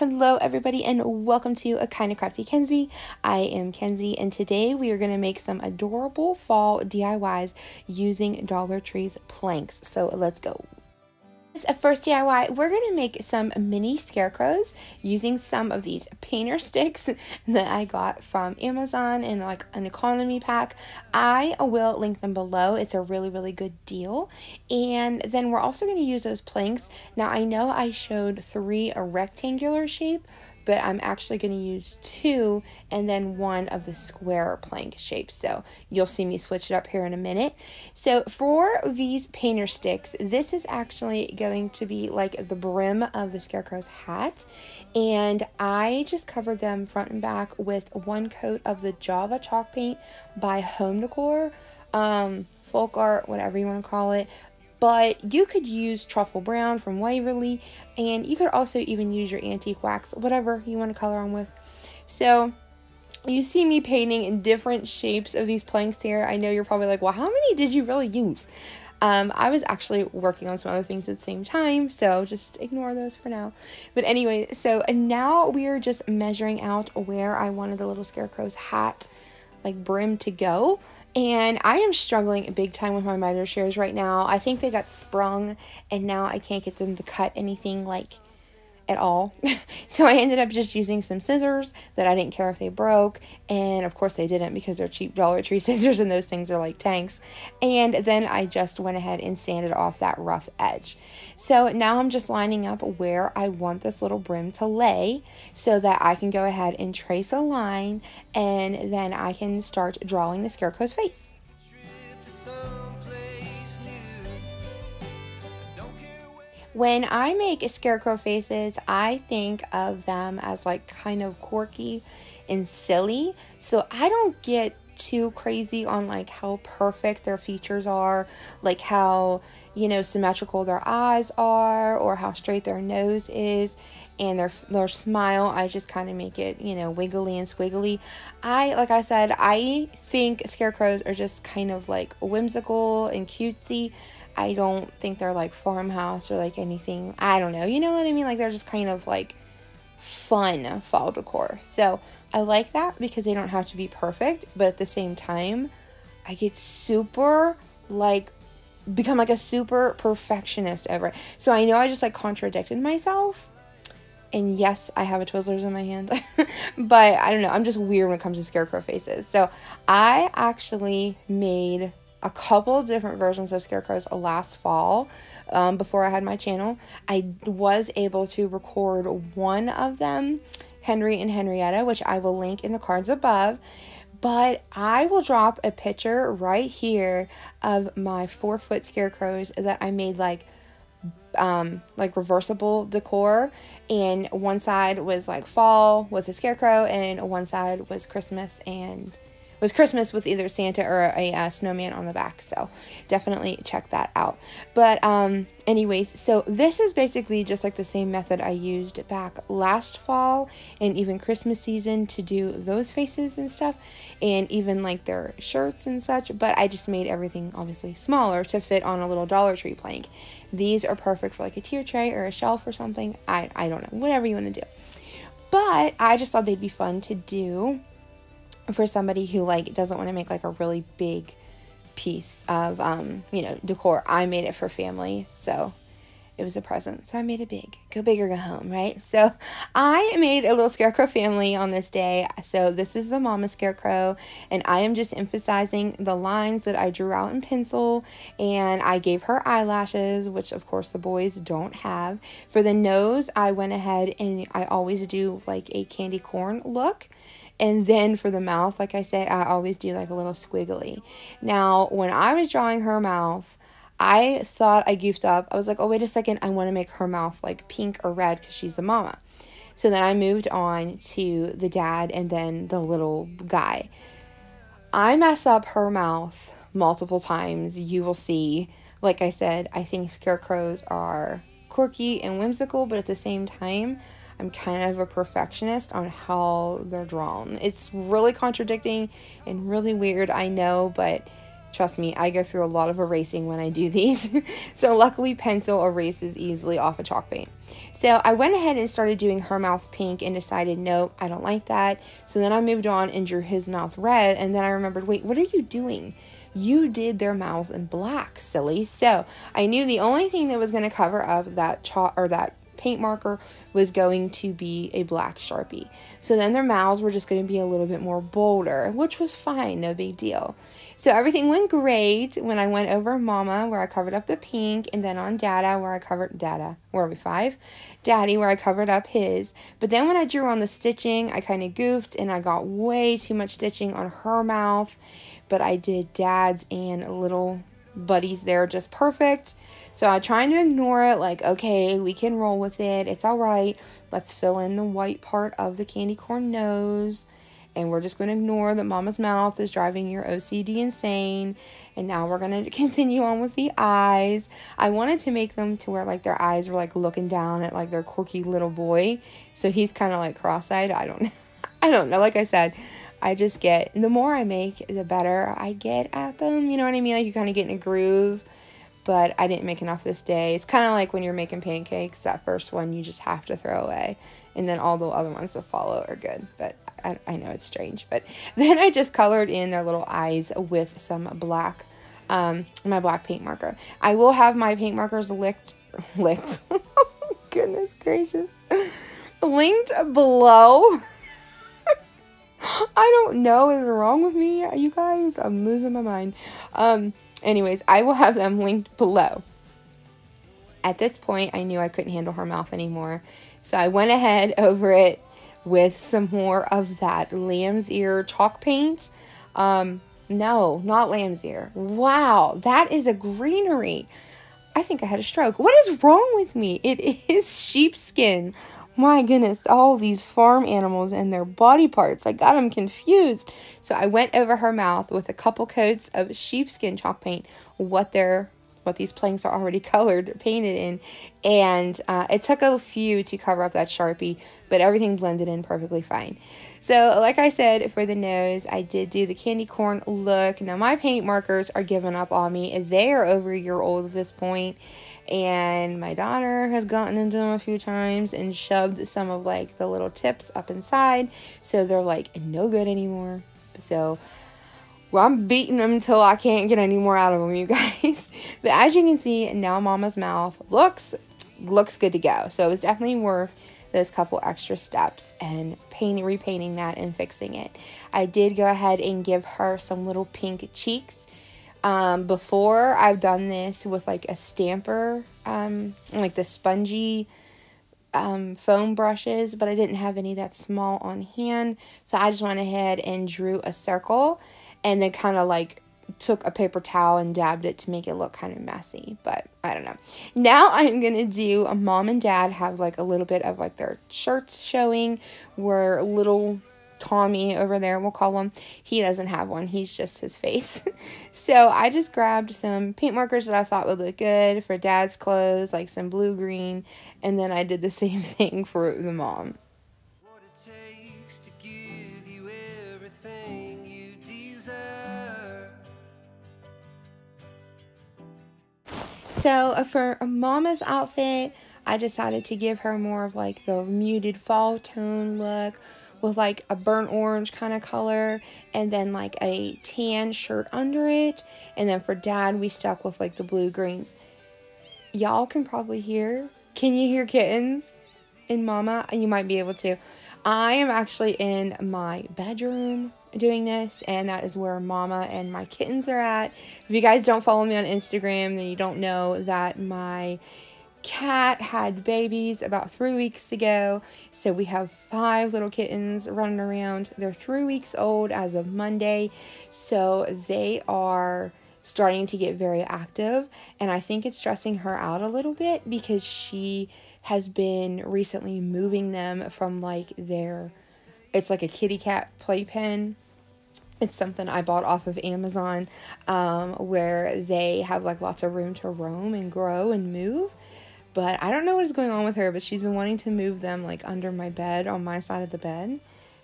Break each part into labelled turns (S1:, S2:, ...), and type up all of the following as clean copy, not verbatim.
S1: Hello everybody and welcome to A Kinda Crafty Kenzie. I am Kenzie and today we are going to make some adorable fall DIYs using Dollar Tree's planks. So let's go. As a first DIY, we're going to make some mini scarecrows using some of these painter sticks that I got from Amazon in like an economy pack. I will link them below. It's a really good deal. And then we're also going to use those planks. Now I know I showed 3 a rectangular shape, but I'm actually going to use 2 and then 1 of the square plank shapes. So you'll see me switch it up here in a minute. So for these painter sticks, this is actually going to be like the brim of the Scarecrow's hat. And I just covered them front and back with 1 coat of the Java chalk paint by Home Decor, folk art, whatever you want to call it. But you could use truffle brown from Waverly, and you could also even use your antique wax, whatever you want to color on with. So you see me painting in different shapes of these planks here. I know you're probably like, well, how many did you really use? I was actually working on some other things at the same time, so just ignore those for now. But anyway, so now we are just measuring out where I wanted the little Scarecrow's hat, like brim, to go. And I am struggling big time with my miter shears right now. I think they got sprung and now I can't get them to cut anything like at all. So I ended up just using some scissors that I didn't care if they broke, and of course they didn't because they're cheap Dollar Tree scissors and those things are like tanks. And then I just went ahead and sanded off that rough edge. So now I'm just lining up where I want this little brim to lay so that I can go ahead and trace a line, and then I can start drawing the Scarecrow's face. When I make Scarecrow faces, I think of them as like kind of quirky and silly. So I don't get too crazy on like how perfect their features are, like how, you know, symmetrical their eyes are or how straight their nose is, and their smile. I just kind of make it, you know, wiggly and squiggly. Like I said, I think scarecrows are just kind of like whimsical and cutesy. I don't think they're like farmhouse or like anything, I don't know, you know what I mean? Like they're just kind of like fun fall decor. So I like that because they don't have to be perfect, but at the same time, I get super like, become like a super perfectionist over it. So I know I just like contradicted myself. And yes, I have a Twizzlers in my hand, but I don't know, I'm just weird when it comes to Scarecrow faces. So I actually made a couple of different versions of Scarecrows last fall before I had my channel. I was able to record one of them, Henry and Henrietta, which I will link in the cards above. But I will drop a picture right here of my 4-foot scarecrows that I made like reversible decor, and one side was like fall with a scarecrow and one side was Christmas with either Santa or a snowman on the back. So definitely check that out. But anyways, so this is basically just like the same method I used back last fall and even Christmas season to do those faces and stuff, and even like their shirts and such, but I just made everything obviously smaller to fit on a little Dollar Tree plank. These are perfect for like a tier tray or a shelf or something. I don't know, whatever you want to do. But I just thought they'd be fun to do for somebody who like doesn't want to make like a really big piece of you know, decor. I made it for family, so it was a present, so I made it big. Go big or go home, right? So I made a little scarecrow family on this day. So this is the mama scarecrow, and I am just emphasizing the lines that I drew out in pencil, and I gave her eyelashes, which of course the boys don't have. For the nose, I went ahead and I always do like a candy corn look. And then for the mouth, like I said, I always do like a little squiggly. Now, when I was drawing her mouth, I thought I goofed up. I was like, oh, wait a second. I want to make her mouth like pink or red because she's a mama. So then I moved on to the dad and then the little guy. I mess up her mouth multiple times. You will see. Like I said, I think scarecrows are quirky and whimsical, but at the same time, I'm kind of a perfectionist on how they're drawn. It's really contradicting and really weird, I know, but Trust me, I go through a lot of erasing when I do these. So luckily pencil erases easily off of chalk paint. So I went ahead and started doing her mouth pink and decided, nope, I don't like that. So then I moved on and drew his mouth red. And then I remembered, wait, what are you doing? You did their mouths in black, silly. So I knew the only thing that was going to cover up that chalk or that paint marker was going to be a black Sharpie. So then their mouths were just going to be a little bit more bolder, which was fine, no big deal. So everything went great when I went over Mama, where I covered up the pink, and then on Dada, where I covered where are we, 5? Daddy, where I covered up his. But then when I drew on the stitching, I kind of goofed and I got way too much stitching on her mouth. But I did Dad's and little buddies there just perfect. So I'm trying to ignore it, like, okay, we can roll with it, it's all right. Let's fill in the white part of the candy corn nose, and we're just going to ignore that Mama's mouth is driving your OCD insane. And now we're going to continue on with the eyes. I wanted to make them to where like their eyes were like looking down at like their quirky little boy, so he's kind of like cross-eyed. I don't know, like I said, I just get, the more I make, the better I get at them. You know what I mean? Like you kind of get in a groove. But I didn't make enough this day. It's kind of like when you're making pancakes. That first one you just have to throw away. And then all the other ones that follow are good. But I know it's strange. But then I just colored in their little eyes with some black, my black paint marker. I will have my paint markers licked. Goodness gracious. Linked below. I don't know what is wrong with me, you guys. I'm losing my mind. Anyways, I will have them linked below. At this point, I knew I couldn't handle her mouth anymore. So I went ahead over it with some more of that lamb's ear chalk paint. No, not lamb's ear. Wow, that is a greenery. I think I had a stroke. What is wrong with me? It is sheepskin. My goodness, all these farm animals and their body parts. I got them confused. So I went over her mouth with a couple coats of sheepskin chalk paint, what these planks are already colored, painted in. And it took a few to cover up that Sharpie, but everything blended in perfectly fine. So like I said, for the nose, I did do the candy corn look. Now my paint markers are giving up on me. They are over a year old at this point. And my daughter has gotten into them a few times and shoved some of like the little tips up inside. So they're like no good anymore. So well, I'm beating them until I can't get any more out of them, you guys. But as you can see, now Mama's mouth looks good to go. So it was definitely worth those couple extra steps and repainting that and fixing it. I did go ahead and give her some little pink cheeks. Before I've done this with like a stamper, like the spongy foam brushes, but I didn't have any that small on hand. So I just went ahead and drew a circle and then kind of like took a paper towel and dabbed it to make it look kind of messy, but I don't know. Now I'm going to do Mom and Dad have like a little bit of like their shirts showing, where little Tommy over there, we'll call him, he doesn't have one, he's just his face. So I just grabbed some paint markers that I thought would look good for Dad's clothes, like some blue green, and then I did the same thing for the mom.
S2: What it takes to give you everything you deserve.
S1: So for Mama's outfit, I decided to give her more of like the muted fall tone look, with like a burnt orange kind of color, and then like a tan shirt under it. And then for Dad, we stuck with like the blue greens. Y'all can probably hear, can you hear kittens in Mama? You might be able to. I am actually in my bedroom doing this, and that is where Mama and my kittens are at. If you guys don't follow me on Instagram, then you don't know that my cat had babies about 3 weeks ago. So we have 5 little kittens running around. They're 3 weeks old as of Monday. So they are starting to get very active, and I think it's stressing her out a little bit because she has been recently moving them from like it's like a kitty cat playpen. It's something I bought off of Amazon, where they have like lots of room to roam and grow and move. But I don't know what is going on with her, but she's been wanting to move them like under my bed, on my side of the bed.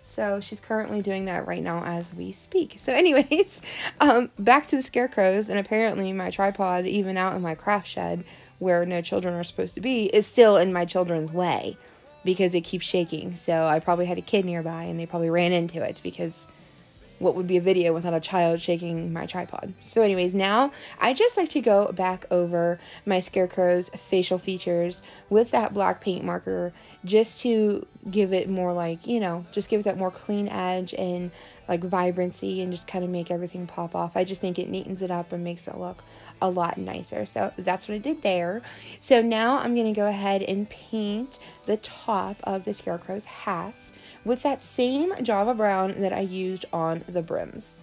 S1: So she's currently doing that right now as we speak. So anyways, back to the scarecrows, and apparently my tripod, even out in my craft shed where no children are supposed to be, is still in my children's way because it keeps shaking. So I probably had a kid nearby and they probably ran into it, because what would be a video without a child shaking my tripod? So anyways, now I just like to go back over my Scarecrow's facial features with that black paint marker, just to give it more, like, you know, just give it that more clean edge and like vibrancy, and just kind of make everything pop off. I just think it neatens it up and makes it look a lot nicer. So that's what I did there. So now I'm going to go ahead and paint the top of the Scarecrow's hats with that same Java brown that I used on the brims.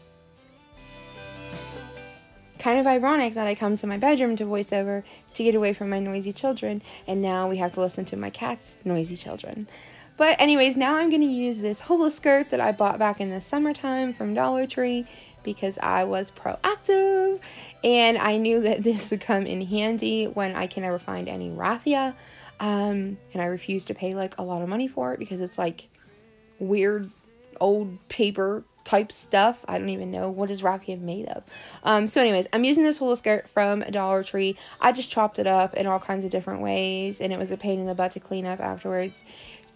S1: Kind of ironic that I come to my bedroom to voice over to get away from my noisy children, and now we have to listen to my cat's noisy children. But anyways, now I'm going to use this hula skirt that I bought back in the summertime from Dollar Tree, because I was proactive and I knew that this would come in handy when I can never find any raffia. And I refuse to pay like a lot of money for it, because it's like weird old paper type stuff. I don't even know what is raffia made of. So anyways, I'm using this hula skirt from Dollar Tree. I just chopped it up in all kinds of different ways, and it was a pain in the butt to clean up afterwards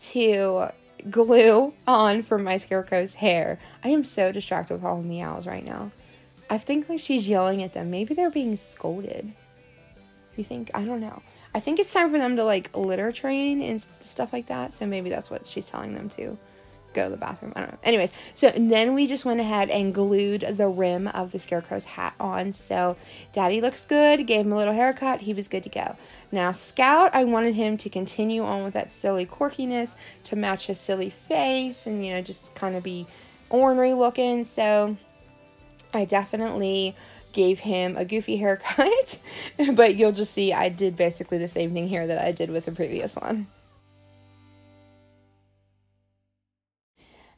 S1: to glue on for my Scarecrow's hair. I am so distracted with all the meows right now. I think like she's yelling at them. Maybe they're being scolded. You think? I don't know. I think it's time for them to like litter train and stuff like that. So maybe that's what she's telling them to go to the bathroom. I don't know. Anyways, so then we just went ahead and glued the rim of the Scarecrow's hat on. So Daddy looks good. Gave him a little haircut. He was good to go. Now Scout, I wanted him to continue on with that silly quirkiness to match his silly face, and, you know, just kind of be ornery looking. So I definitely gave him a goofy haircut, but you'll just see I did basically the same thing here that I did with the previous one.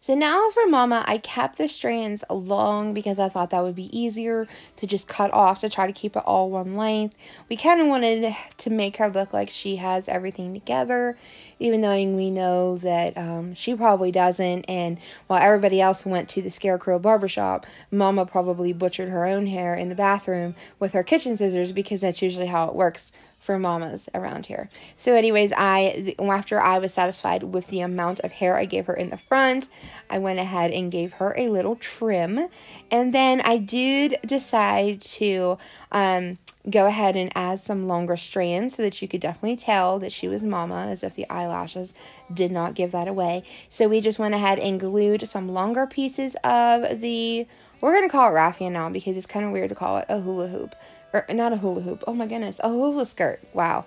S1: So now for Mama, I kept the strands long because I thought that would be easier to just cut off to try to keep it all one length. We kind of wanted to make her look like she has everything together, even though we know that she probably doesn't. And while everybody else went to the Scarecrow barbershop, Mama probably butchered her own hair in the bathroom with her kitchen scissors, because that's usually how it works for mamas around here. So anyways, after I was satisfied with the amount of hair I gave her in the front, I went ahead and gave her a little trim. And then I did decide to go ahead and add some longer strands so that you could definitely tell that she was Mama, as if the eyelashes did not give that away. So we just went ahead and glued some longer pieces of the, we're going to call it raffia now because it's kind of weird to call it a hula hoop. Or not a hula hoop. Oh my goodness. A hula skirt. Wow.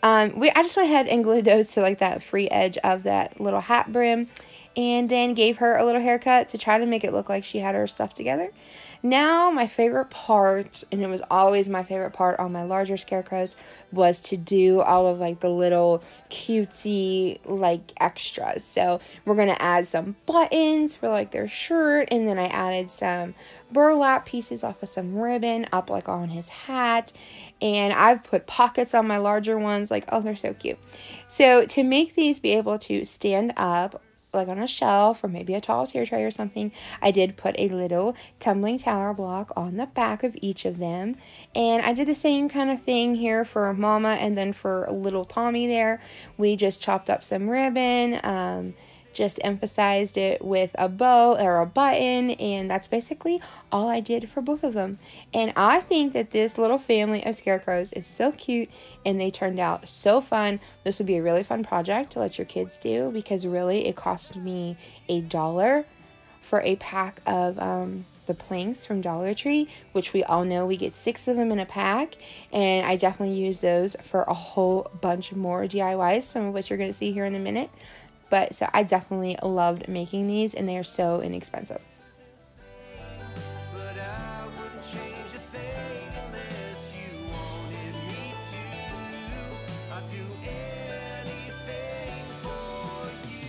S1: I just went ahead and glued those to like that free edge of that little hat brim, and then gave her a little haircut to try to make it look like she had her stuff together. Now my favorite part, and it was always my favorite part on my larger Scarecrows, was to do all of like the little cutesy like extras. So we're going to add some buttons for like their shirt, and then I added some burlap pieces off of some ribbon up like on his hat, and I've put pockets on my larger ones. Like, oh, they're so cute. So to make these be able to stand up like on a shelf or maybe a tall tier tray or something, I did put a little tumbling tower block on the back of each of them. And I did the same kind of thing here for Mama, and then for little Tommy there, we just chopped up some ribbon, just emphasized it with a bow or a button, and that's basically all I did for both of them. And I think that this little family of Scarecrows is so cute, and they turned out so fun. This would be a really fun project to let your kids do, because really it cost me $1 for a pack of the planks from Dollar Tree, which we all know we get 6 of them in a pack, and I definitely use those for a whole bunch more DIYs, some of which you're going to see here in a minute. But so I definitely loved making these, and they are so inexpensive.
S2: But I wouldn't change a thing unless you wanted me to. I'd do anything for you.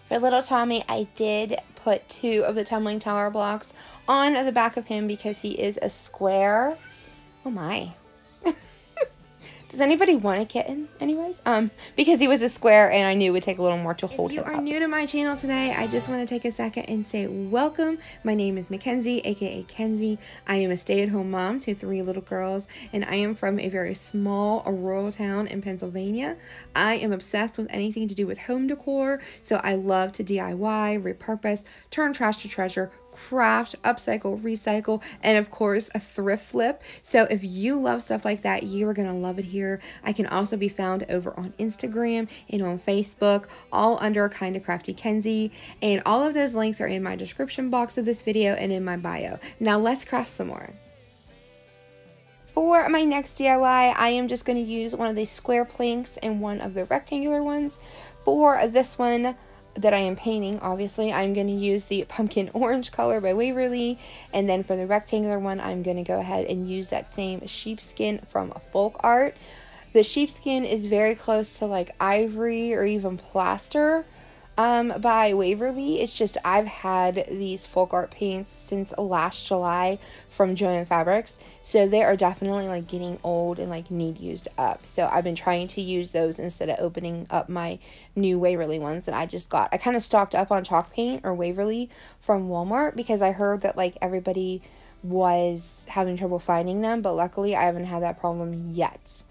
S1: For little Tommy, I did put 2 of the tumbling tower blocks on the back of him because he is a square. Oh my. Does anybody want a kitten anyways? Because he was a square and I knew it would take a little more to hold him up. If you are new to my channel today, I just want to take a second and say welcome. My name is Mackenzie, aka Kenzie. I am a stay-at-home mom to 3 little girls, and I am from a very small rural town in Pennsylvania. I am obsessed with anything to do with home decor, so I love to DIY, repurpose, turn trash to treasure, craft, upcycle, recycle, and of course a thrift flip. So if you love stuff like that, you are gonna love it here. I can also be found over on Instagram and on Facebook, all under Kinda Crafty Kenzie, and all of those links are in my description box of this video and in my bio. Now let's craft some more. For my next DIY, I am just going to use one of these square planks and one of the rectangular ones. For this one that I am painting, obviously, I'm going to use the pumpkin orange color by Waverly, and then for the rectangular one, I'm going to go ahead and use that same sheepskin from Folk Art. The sheepskin is very close to like ivory or even plaster by Waverly. It's just I've had these Folk Art paints since last July from Joann Fabrics, so they are definitely like getting old and like need used up. So I've been trying to use those instead of opening up my new Waverly ones that I just got. I kind of stocked up on chalk paint or Waverly from Walmart because I heard that like everybody was having trouble finding them, but luckily I haven't had that problem yet.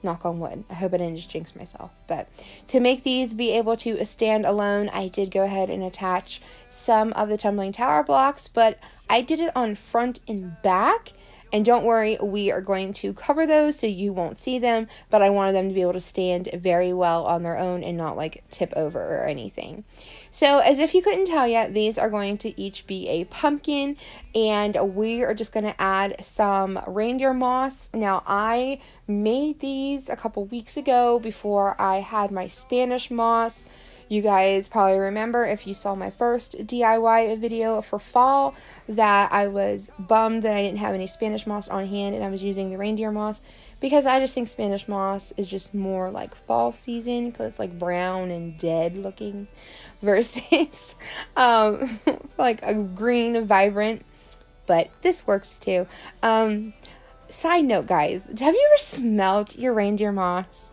S1: Knock on wood. I hope I didn't just jinx myself. But to make these be able to stand alone, I did go ahead and attach some of the tumbling tower blocks, but I did it on front and back. And don't worry, we are going to cover those so you won't see them, but I wanted them to be able to stand very well on their own and not like tip over or anything. So as if you couldn't tell yet, these are going to each be a pumpkin, and we are just going to add some reindeer moss. Now I made these a couple weeks ago before I had my Spanish moss. You guys probably remember, if you saw my first DIY video for fall, that I was bummed that I didn't have any Spanish moss on hand and I was using the reindeer moss because I just think Spanish moss is just more like fall season because it's like brown and dead looking versus like a green vibrant, but this works too. Side note, guys, have you ever smelled your reindeer moss?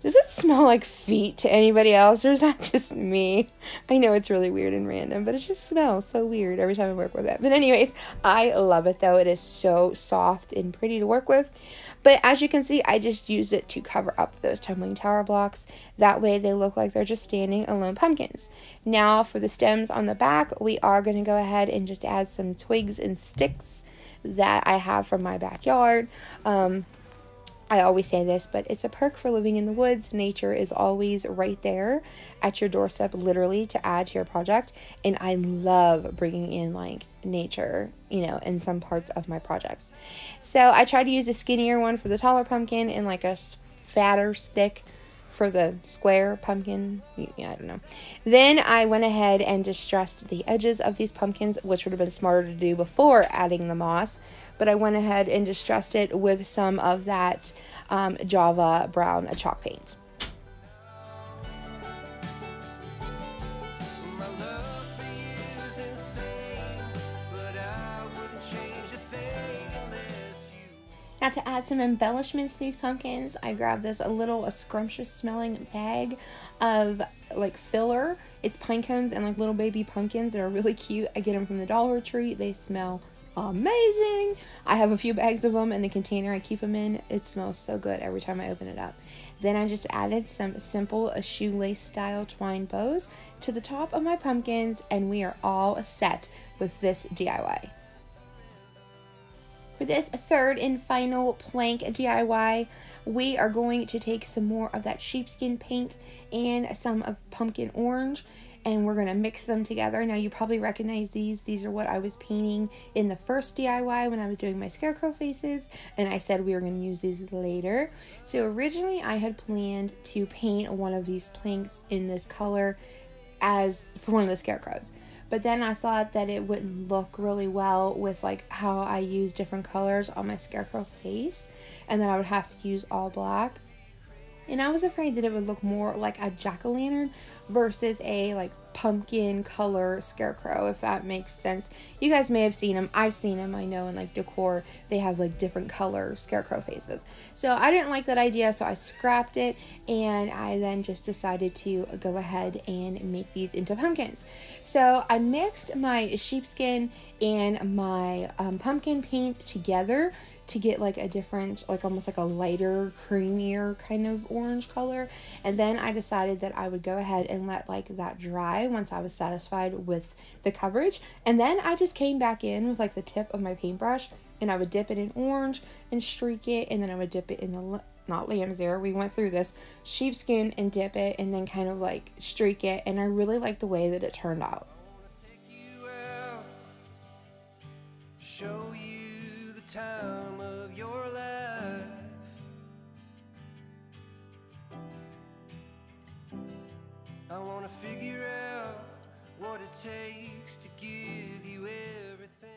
S1: Does it smell like feet to anybody else, or is that just me? I know it's really weird and random, but it just smells so weird every time I work with it. But anyways, I love it though. It is so soft and pretty to work with. But as you can see, I just used it to cover up those tumbling tower blocks. That way they look like they're just standing alone pumpkins. Now for the stems on the back, we are going to go ahead and just add some twigs and sticks that I have from my backyard. I always say this, but it's a perk for living in the woods. Nature is always right there at your doorstep, literally, to add to your project. And I love bringing in like nature, you know, in some parts of my projects. So I tried to use a skinnier one for the taller pumpkin and like a fatter stick for the square pumpkin. Yeah, I don't know. Then I went ahead and distressed the edges of these pumpkins, which would have been smarter to do before adding the moss, but I went ahead and distressed it with some of that Java brown chalk paint.
S2: My love for you is insane, but I wouldn't change a thing unless you.
S1: Now to add some embellishments to these pumpkins, I grabbed this a little scrumptious smelling bag of like filler. It's pine cones and like little baby pumpkins that are really cute. I get them from the Dollar Tree. They smell amazing. I have a few bags of them in the container I keep them in. It smells so good every time I open it up. Then I just added some simple shoelace style twine bows to the top of my pumpkins, and we are all set with this DIY. For this third and final plank DIY, we are going to take some more of that sheepskin paint and some of pumpkin orange, and we're going to mix them together. Now you probably recognize these. These are what I was painting in the first DIY when I was doing my Scarecrow Faces, and I said we were going to use these later. So originally I had planned to paint one of these planks in this color as for one of the scarecrows. But then I thought that it wouldn't look really well with like how I use different colors on my scarecrow face, and then I would have to use all black. And I was afraid that it would look more like a jack-o'-lantern versus a like pumpkin color scarecrow, if that makes sense. You guys may have seen them. I've seen them, I know, in like decor they have like different color scarecrow faces. So I didn't like that idea, so I scrapped it, and I then just decided to go ahead and make these into pumpkins. So I mixed my sheepskin and my pumpkin paint together to get like a different, like almost like a lighter, creamier kind of orange color. And then I decided that I would go ahead and let like that dry once I was satisfied with the coverage. And then I just came back in with like the tip of my paintbrush, and I would dip it in orange and streak it, and then I would dip it in the, not lamb's ear, we went through this, sheepskin, and dip it, and then kind of like streak it. And I really like the way that it turned out.
S2: Show you the time of your life. I want to figure out what it takes to give you everything.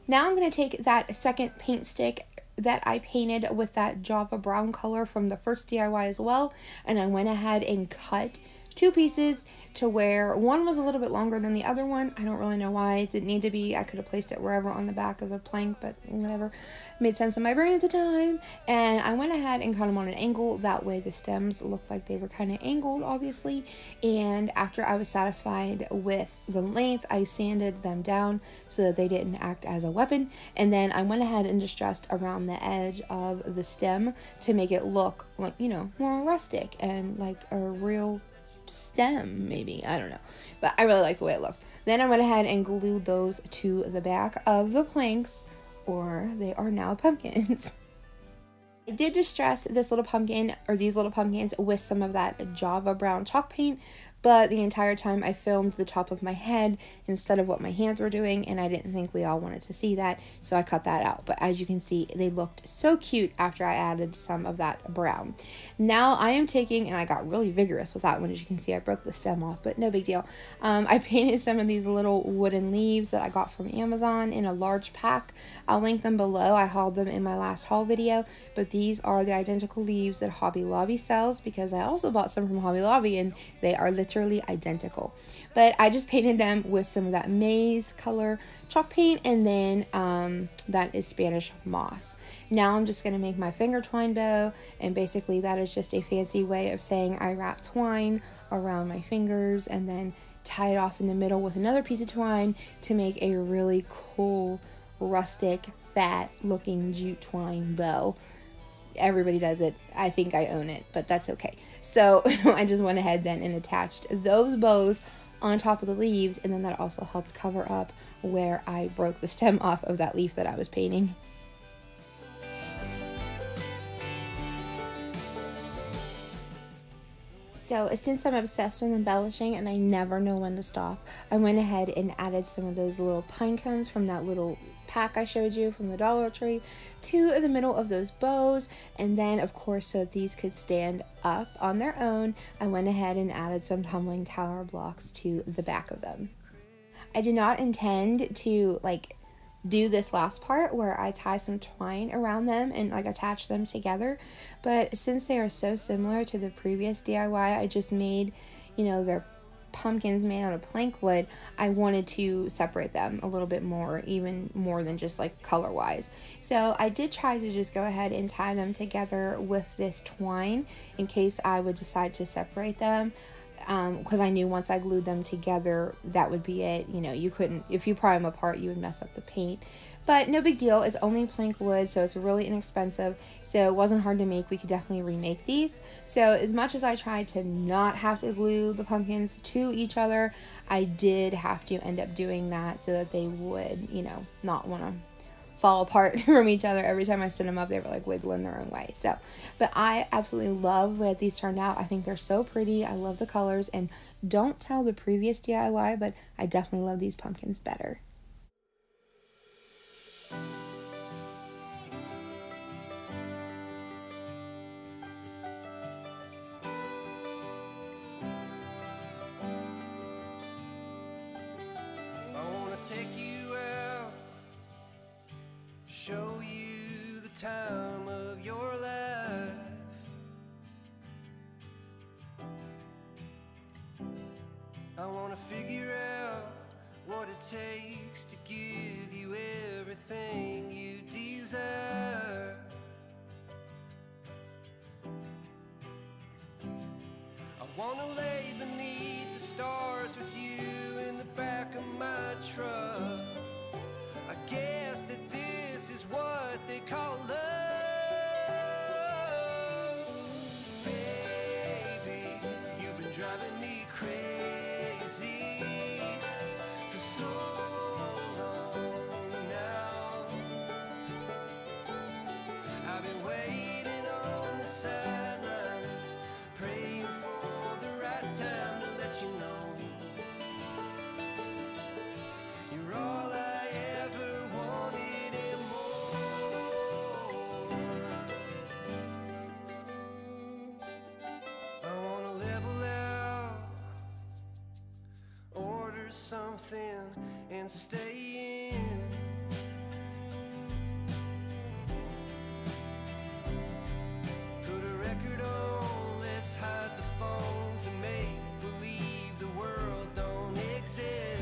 S1: Now I'm going to take that second paint stick that I painted with that Java brown color from the first DIY as well, and I went ahead and cut two pieces to where one was a little bit longer than the other one. I don't really know why it didn't need to be. I could have placed it wherever on the back of the plank, but whatever. It made sense in my brain at the time. And I went ahead and cut them on an angle. That way the stems looked like they were kind of angled, obviously. And after I was satisfied with the length, I sanded them down so that they didn't act as a weapon. And then I went ahead and distressed around the edge of the stem to make it look like, you know, more rustic and like a real stem, maybe, I don't know, but I really like the way it looked. Then I went ahead and glued those to the back of the planks, or they are now pumpkins. I did distress this little pumpkin, or these little pumpkins, with some of that Java brown chalk paint, but the entire time I filmed the top of my head instead of what my hands were doing, and I didn't think we all wanted to see that, so I cut that out. But as you can see, they looked so cute after I added some of that brown. Now I am taking, and I got really vigorous with that one, as you can see I broke the stem off, but no big deal. I painted some of these little wooden leaves that I got from Amazon in a large pack. I'll link them below. I hauled them in my last haul video, but these are the identical leaves that Hobby Lobby sells, because I also bought some from Hobby Lobby and they are literally identical. But I just painted them with some of that maize color chalk paint, and then that is Spanish moss. Now I'm just going to make my finger twine bow, and basically that is just a fancy way of saying I wrap twine around my fingers and then tie it off in the middle with another piece of twine to make a really cool, rustic, fat looking jute twine bow. Everybody does it. I think I own it, but that's okay. So I just went ahead then and attached those bows on top of the leaves, and then that also helped cover up where I broke the stem off of that leaf that I was painting. So since I'm obsessed with embellishing and I never know when to stop, I went ahead and added some of those little pine cones from that little pack I showed you from the Dollar Tree to the middle of those bows. And then of course, so these could stand up on their own, I went ahead and added some tumbling tower blocks to the back of them. I did not intend to like do this last part where I tie some twine around them and like attach them together, but since they are so similar to the previous DIY I just made, you know, they're pumpkins made out of plank wood, I wanted to separate them a little bit more, even more than just like color wise. So I did try to just go ahead and tie them together with this twine in case I would decide to separate them, because I knew once I glued them together that would be it. You know, you couldn't, if you pry them apart you would mess up the paint. But no big deal, it's only plank wood, so it's really inexpensive, so it wasn't hard to make. We could definitely remake these. So as much as I tried to not have to glue the pumpkins to each other, I did have to end up doing that so that they would, you know, not want to fall apart from each other. Every time I stood them up they were like wiggling their own way. So, but I absolutely love the way these turned out. I think they're so pretty. I love the colors, and don't tell the previous DIY, but I definitely love these pumpkins better.
S2: Take you out, show you the time of your life. I wanna figure out what it takes to give you everything you desire. I wanna lay beneath the stars with you in the back of my truck. I guess that this is what they call love. Baby, you've been driving me crazy for so long now. I've been waiting on the sidelines, praying for the right time to let you know you're all I ever wanted and more. I wanna level out, order something and stay in. Put a record on, let's hide the phones and make believe the world don't exist.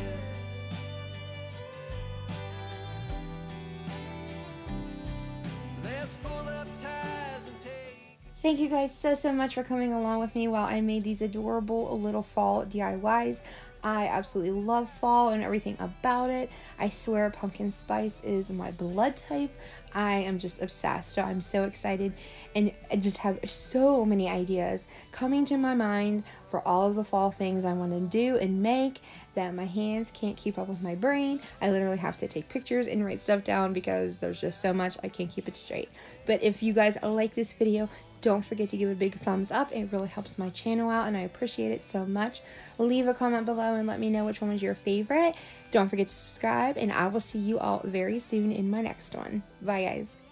S2: Let's pull up ties and take.
S1: Thank you guys so much for coming along with me while I made these adorable little fall DIYs. I absolutely love fall and everything about it. I swear pumpkin spice is my blood type. I am just obsessed, so I'm so excited and I just have so many ideas coming to my mind for all of the fall things I want to do and make that my hands can't keep up with my brain. I literally have to take pictures and write stuff down because there's just so much I can't keep it straight. But if you guys like this video, don't forget to give it a big thumbs up. It really helps my channel out and I appreciate it so much. Leave a comment below and let me know which one was your favorite. Don't forget to subscribe and I will see you all very soon in my next one. Bye guys.